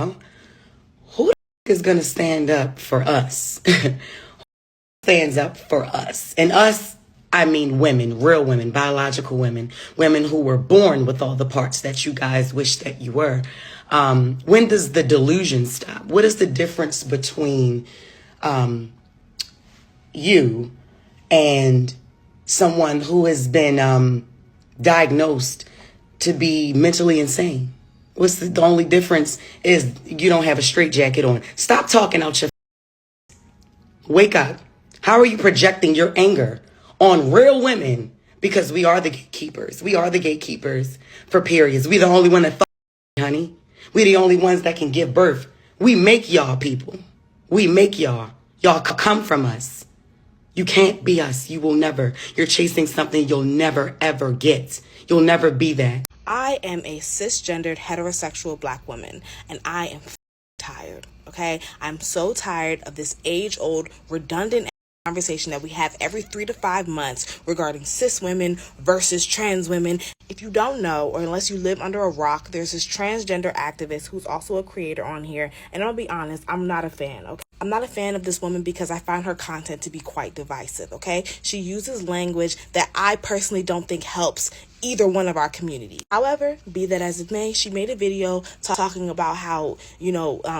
y'all. Who the is going to stand up for us? Stands up for us. And us, I mean women, real women, biological women, women who were born with all the parts that you guys wish that you were. When does the delusion stop? What is the difference between you and someone who has been diagnosed to be mentally insane? What's the only difference is you don't have a straitjacket on. Stop talking out your. Wake up. How are you projecting your anger on real women? Because we are the gatekeepers. We are the gatekeepers for periods. We the only one that honey. We the only ones that can give birth. We make y'all people. We make y'all. Y'all come from us. You can't be us. You will never. You're chasing something you'll never, ever get. You'll never be that. I am a cisgendered heterosexual black woman, and I am tired, okay? I'm so tired of this age-old, redundant conversation that we have every 3 to 5 months regarding cis women versus trans women. If you don't know, or unless you live under a rock, there's this transgender activist who's also a creator on here, and I'll be honest, I'm not a fan, okay? I'm not a fan of this woman because I find her content to be quite divisive, okay? She uses language that I personally don't think helps either one of our communities. However, be that as it may, she made a video talking about how,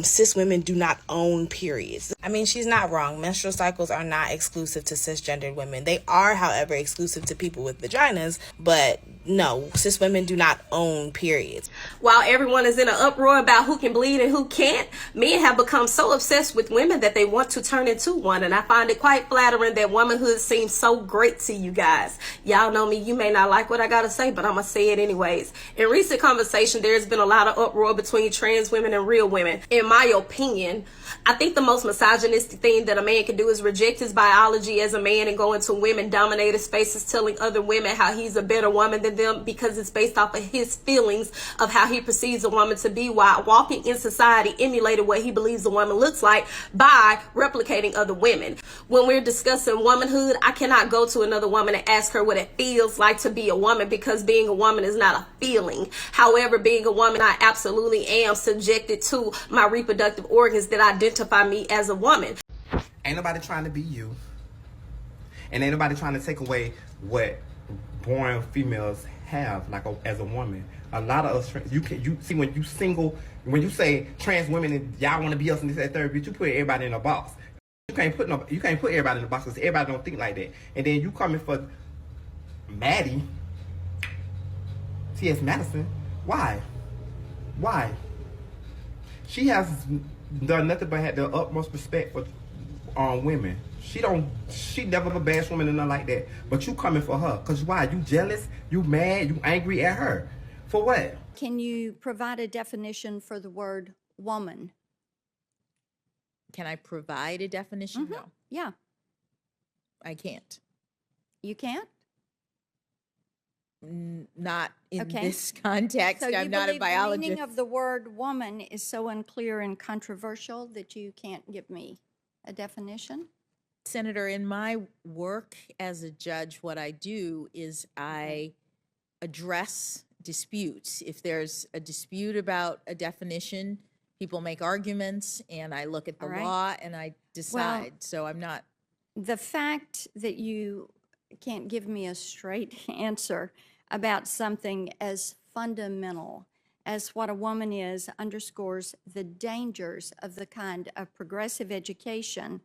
cis women do not own periods. I mean, she's not wrong. Menstrual cycles are not exclusive to cisgendered women. They are, however, exclusive to people with vaginas, but no, cis women do not own periods. While everyone is in an uproar about who can bleed and who can't, men have become so obsessed with women that they want to turn into one, and I find it quite flattering that womanhood seems so great to you guys. Y'all know me, you may not like what I gotta say, but I'm gonna say it anyways. In recent conversation, there's been a lot of uproar between trans women and real women. In my opinion, I think the most misogynistic thing that a man can do is reject his biology as a man and go into women-dominated spaces telling other women how he's a better woman than them because it's based off of his feelings of how he perceives a woman to be, while walking in society emulating what he believes a woman looks like by replicating other women. When we're discussing womanhood, I cannot go to another woman and ask her what it feels like to be a woman, because being a woman is not a feeling. However, being a woman, I absolutely am subjected to my reproductive organs that identify me as a woman. Ain't nobody trying to be you, and ain't nobody trying to take away what born females have, like as a woman. A lot of us, you see when you single, when you say trans women and y'all want to be us and this that third, bitch, you put everybody in a box. You can't put everybody in a box because everybody don't think like that. And then you coming for Maddie, Madison. Why? She has done nothing but had the utmost respect for women. She never bashed women and nothing like that. But you coming for her. Because why? You jealous? You mad? You angry at her? For what? Can you provide a definition for the word woman? Can I provide a definition? Mm-hmm. No. Yeah. I can't. You can't? Not in this context. So I'm not a biologist. The meaning of the word woman is so unclear and controversial that you can't give me a definition? Senator, in my work as a judge, what I do is I address disputes. If there's a dispute about a definition, people make arguments, and I look at the law and I decide. Well, so I'm not. The fact that you can't give me a straight answer about something as fundamental as what a woman is underscores the dangers of the kind of progressive education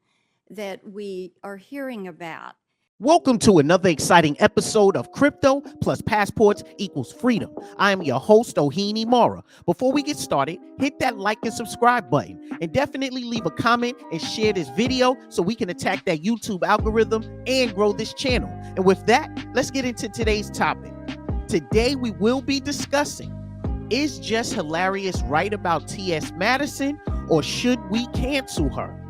that we are hearing about. Welcome to another exciting episode of Crypto+Passports equals freedom. I am your host, Ohini Mara. Before we get started, hit that like and subscribe button, and definitely leave a comment and share this video so we can attack that YouTube algorithm and grow this channel. And with that, let's get into today's topic. Today, we will be discussing, is Jess Hilarious right about Madison, or should we cancel her?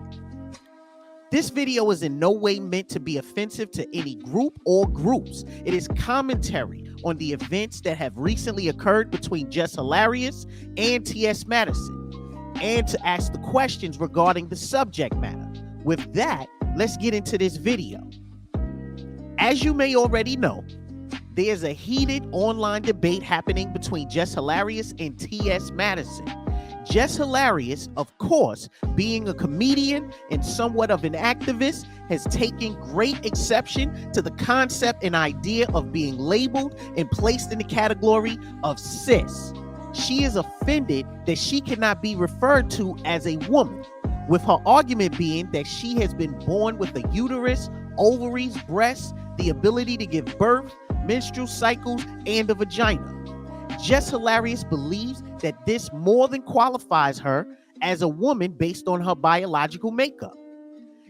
This video is in no way meant to be offensive to any group or groups. It is commentary on the events that have recently occurred between Jess Hilarious and Madison, and to ask the questions regarding the subject matter. With that, let's get into this video. As you may already know, there's a heated online debate happening between Jess Hilarious and Madison. Jess Hilarious, of course, being a comedian and somewhat of an activist, has taken great exception to the concept and idea of being labeled and placed in the category of cis. She is offended that she cannot be referred to as a woman, with her argument being that she has been born with a uterus, ovaries, breasts, the ability to give birth, menstrual cycles, and a vagina. Jess Hilarious believes that this more than qualifies her as a woman based on her biological makeup.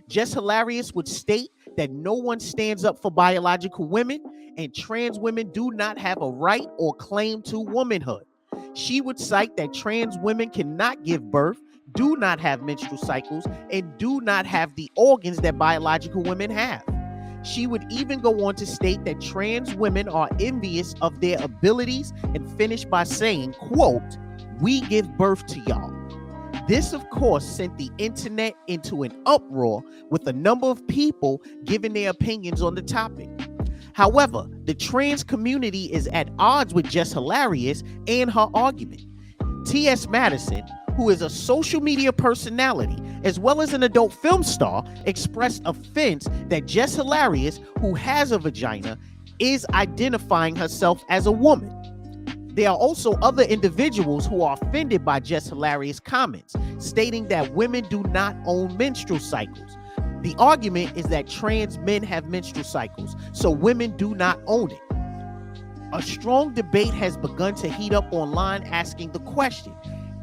Jess Hilarious would state that no one stands up for biological women and trans women do not have a right or claim to womanhood. She would cite that trans women cannot give birth, do not have menstrual cycles, and do not have the organs that biological women have. She would even go on to state that trans women are envious of their abilities and finish by saying, quote, "We give birth to y'all." This, of course, sent the internet into an uproar with a number of people giving their opinions on the topic. However, the trans community is at odds with Jess Hilarious and her argument. Madison, who is a social media personality as well as an adult film star, expressed offense that Jess Hilarious, who has a vagina, is identifying herself as a woman. There are also other individuals who are offended by Jess Hilarious' comments, stating that women do not own menstrual cycles. The argument is that trans men have menstrual cycles, so women do not own it. A strong debate has begun to heat up online asking the question,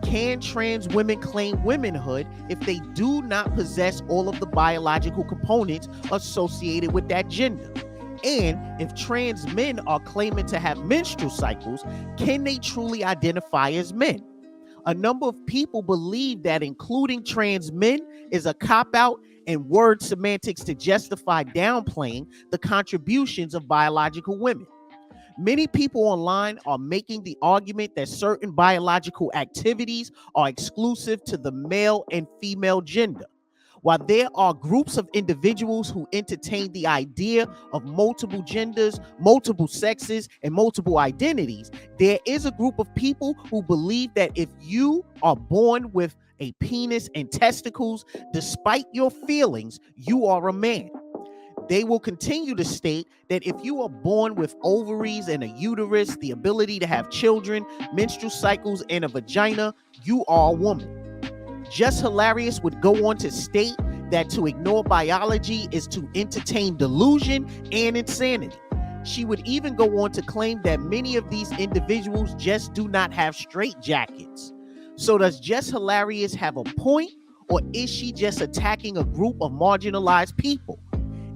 can trans women claim womanhood if they do not possess all of the biological components associated with that gender? And if trans men are claiming to have menstrual cycles, can they truly identify as men? A number of people believe that including trans men is a cop-out and word semantics to justify downplaying the contributions of biological women. Many people online are making the argument that certain biological activities are exclusive to the male and female gender. While there are groups of individuals who entertain the idea of multiple genders, multiple sexes, and multiple identities, there is a group of people who believe that if you are born with a penis and testicles, despite your feelings, you are a man. They will continue to state that if you are born with ovaries and a uterus, the ability to have children, menstrual cycles, and a vagina, you are a woman. Jess Hilarious would go on to state that to ignore biology is to entertain delusion and insanity. She would even go on to claim that many of these individuals just do not have straitjackets. So does Jess Hilarious have a point, or is she just attacking a group of marginalized people?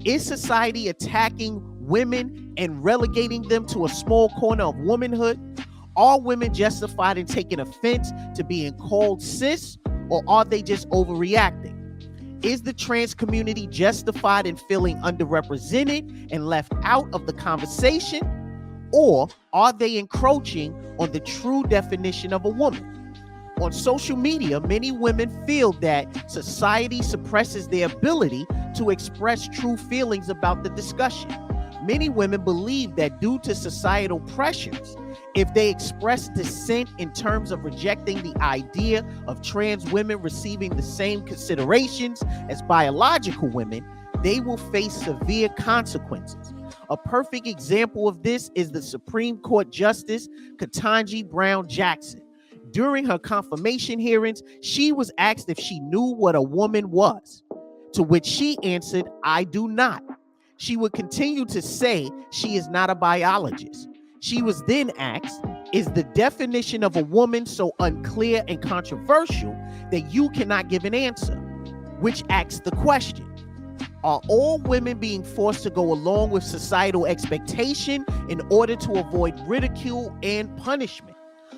Is society attacking women and relegating them to a small corner of womanhood? Are women justified in taking offense to being called cis, or are they just overreacting? Is the trans community justified in feeling underrepresented and left out of the conversation? Or are they encroaching on the true definition of a woman? On social media, many women feel that society suppresses their ability to express true feelings about the discussion. Many women believe that due to societal pressures, if they express dissent in terms of rejecting the idea of trans women receiving the same considerations as biological women, they will face severe consequences. A perfect example of this is the Supreme Court Justice Ketanji Brown Jackson. During her confirmation hearings, she was asked if she knew what a woman was, to which she answered, "I do not." She would continue to say she is not a biologist. She was then asked, "Is the definition of a woman so unclear and controversial that you cannot give an answer?" Which asks the question, are all women being forced to go along with societal expectation in order to avoid ridicule and punishment?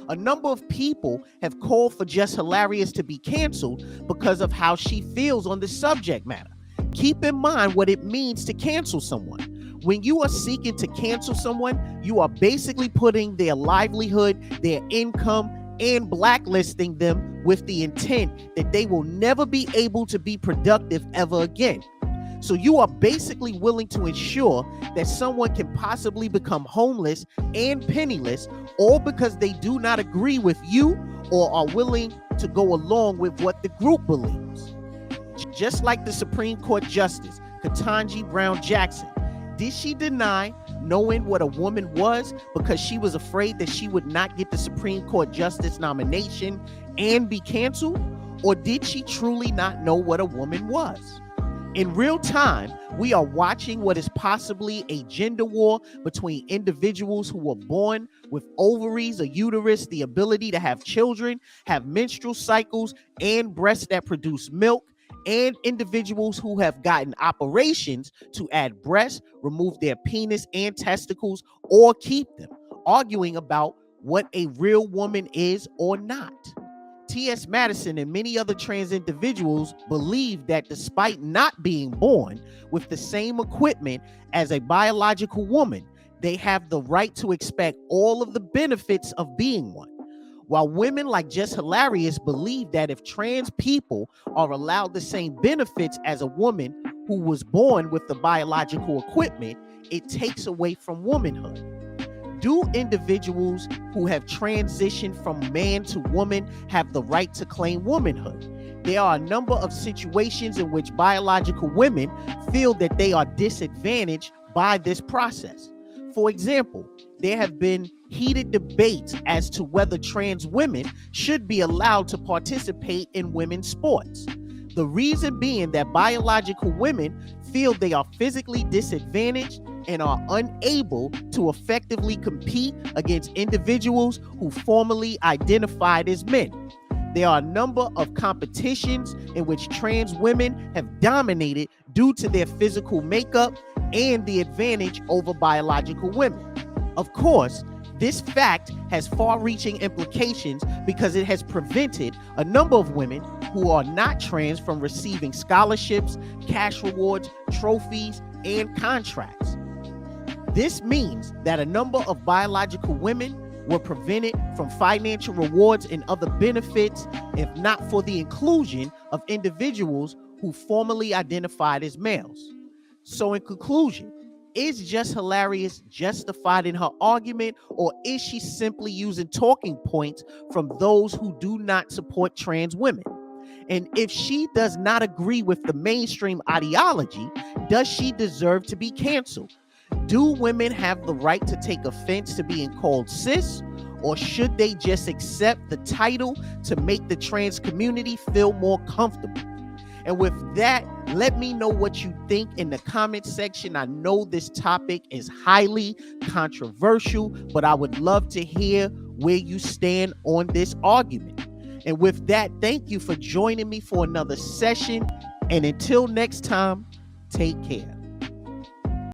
A number of people have called for Jess Hilarious to be canceled because of how she feels on the subject matter. Keep in mind what it means to cancel someone. When you are seeking to cancel someone, you are basically putting their livelihood, their income, and blacklisting them with the intent that they will never be able to be productive ever again. So you are basically willing to ensure that someone can possibly become homeless and penniless, all because they do not agree with you or are willing to go along with what the group believes. Just like the Supreme Court Justice, Ketanji Brown Jackson, did she deny knowing what a woman was because she was afraid that she would not get the Supreme Court Justice nomination and be canceled? Or did she truly not know what a woman was? In real time, we are watching what is possibly a gender war between individuals who were born with ovaries, a uterus, the ability to have children, have menstrual cycles, and breasts that produce milk, and individuals who have gotten operations to add breasts, remove their penis and testicles, or keep them, arguing about what a real woman is or not. Madison and many other trans individuals believe that despite not being born with the same equipment as a biological woman, they have the right to expect all of the benefits of being one. While women like Jess Hilarious believe that if trans people are allowed the same benefits as a woman who was born with the biological equipment, it takes away from womanhood. Do individuals who have transitioned from man to woman have the right to claim womanhood? There are a number of situations in which biological women feel that they are disadvantaged by this process. For example, there have been heated debates as to whether trans women should be allowed to participate in women's sports. The reason being that biological women feel they are physically disadvantaged and are unable to effectively compete against individuals who formerly identified as men. There are a number of competitions in which trans women have dominated due to their physical makeup and the advantage over biological women. Of course, this fact has far-reaching implications because it has prevented a number of women who are not trans from receiving scholarships, cash rewards, trophies, and contracts. This means that a number of biological women were prevented from financial rewards and other benefits if not for the inclusion of individuals who formerly identified as males. So in conclusion, is Jess Hilarious justified in her argument, or is she simply using talking points from those who do not support trans women? And if she does not agree with the mainstream ideology, does she deserve to be canceled? Do women have the right to take offense to being called cis, or should they just accept the title to make the trans community feel more comfortable? And with that, let me know what you think in the comment section. I know this topic is highly controversial, but I would love to hear where you stand on this argument. And with that, thank you for joining me for another session. And until next time, take care.